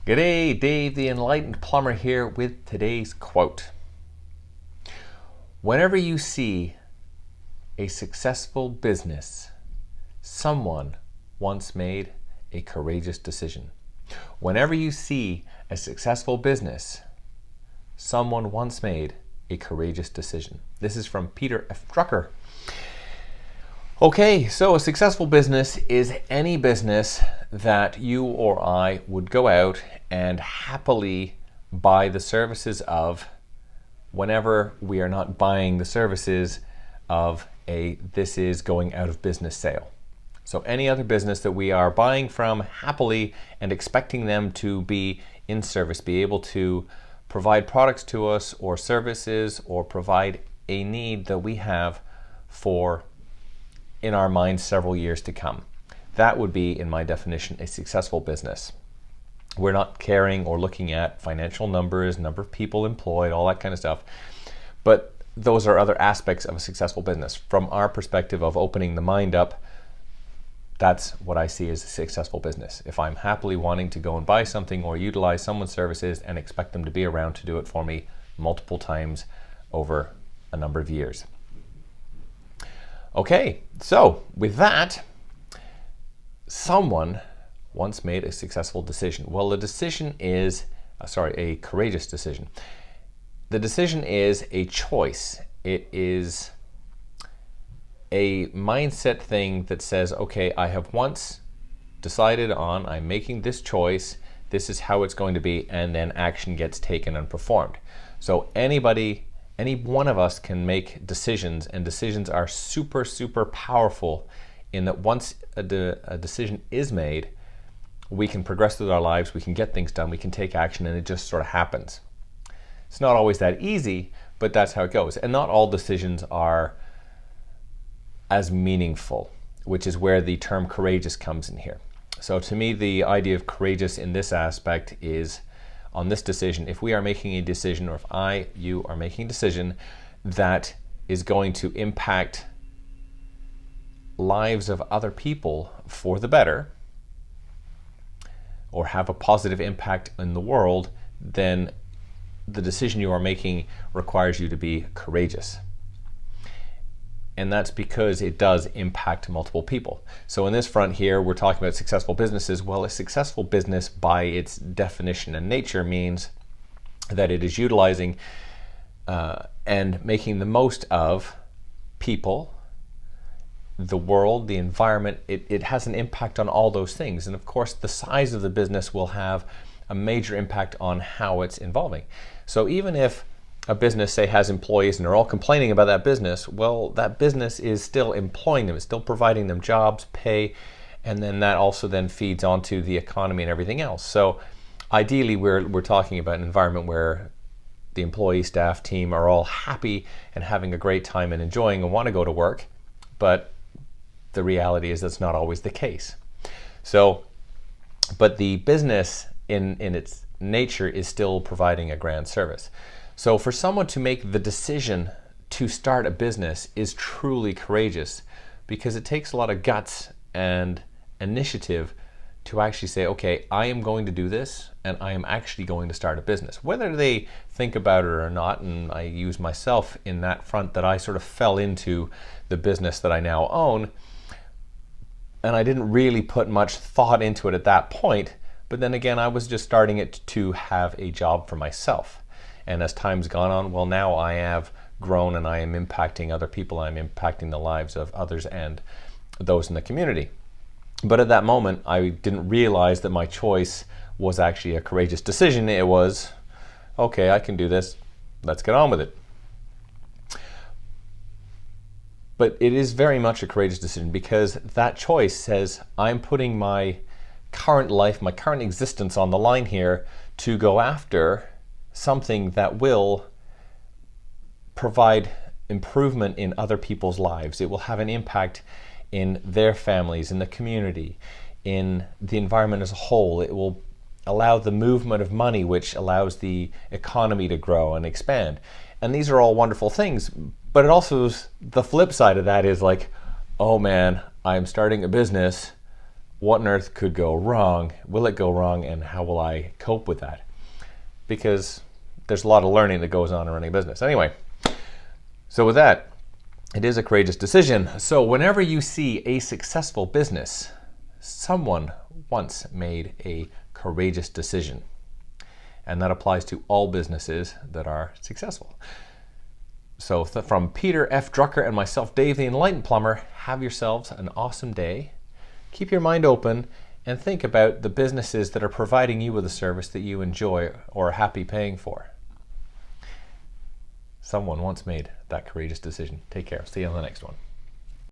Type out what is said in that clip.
G'day, Dave the Enlightened Plumber here with today's quote. Whenever you see a successful business, someone once made a courageous decision. Whenever you see a successful business, someone once made a courageous decision. This is from Peter F. Drucker. Okay, so a successful business is any business that you or I would go out and happily buy the services of whenever we are not buying the services of a this is going out of business sale. So any other business that we are buying from happily and expecting them to be in service, be able to provide products to us or services or provide a need that we have for in our minds several years to come. That would be, in my definition, a successful business. We're not caring or looking at financial numbers, number of people employed, all that kind of stuff. But those are other aspects of a successful business. From our perspective of opening the mind up, that's what I see as a successful business. If I'm happily wanting to go and buy something or utilize someone's services and expect them to be around to do it for me multiple times over a number of years. Okay, so with that, someone once made a successful decision. Well, the decision is, a courageous decision. The decision is a choice. It is a mindset thing that says, okay, I have once decided on, I'm making this choice, this is how it's going to be, and then action gets taken and performed. So any one of us can make decisions, and decisions are super, super powerful in that once a decision is made, we can progress through our lives, we can get things done, we can take action, and it just sort of happens. It's not always that easy, but that's how it goes. And not all decisions are as meaningful, which is where the term courageous comes in here. So to me, the idea of courageous in this aspect is on this decision. If we are making a decision, or if you are making a decision that is going to impact lives of other people for the better, or have a positive impact in the world, then the decision you are making requires you to be courageous. And that's because it does impact multiple people. So in this front here, we're talking about successful businesses. Well, a successful business by its definition and nature means that it is utilizing and making the most of people, the world, the environment. It has an impact on all those things. And of course, the size of the business will have a major impact on how it's evolving. So even if a business, say, has employees and they're all complaining about that business, well, that business is still employing them. It's still providing them jobs, pay, and then that also then feeds onto the economy and everything else. So ideally, we're talking about an environment where the employee, staff, team are all happy and having a great time and enjoying and want to go to work. But the reality is that's not always the case. So, but the business in its nature is still providing a grand service. So for someone to make the decision to start a business is truly courageous, because it takes a lot of guts and initiative to actually say, okay, I am going to do this and I am actually going to start a business. Whether they think about it or not, and I use myself in that front, that I sort of fell into the business that I now own, and I didn't really put much thought into it at that point, but then again, I was just starting it to have a job for myself. And as time's gone on, well, now I have grown and I am impacting other people. I'm impacting the lives of others and those in the community. But at that moment, I didn't realize that my choice was actually a courageous decision. It was, okay, I can do this. Let's get on with it. But it is very much a courageous decision, because that choice says, I'm putting my current life, my current existence on the line here to go after something that will provide improvement in other people's lives. It will have an impact in their families, in the community, in the environment as a whole. It will allow the movement of money, which allows the economy to grow and expand. And these are all wonderful things, but it also, the flip side of that is like, oh man, I'm starting a business. what on earth could go wrong? Will it go wrong? And how will I cope with that? Because there's a lot of learning that goes on in running a business. Anyway, so with that, it is a courageous decision. So whenever you see a successful business, someone once made a courageous decision. And that applies to all businesses that are successful. So from Peter F. Drucker and myself, Dave the Enlightened Plumber, have yourselves an awesome day. Keep your mind open and think about the businesses that are providing you with a service that you enjoy or are happy paying for. Someone once made that courageous decision. Take care. See you on the next one.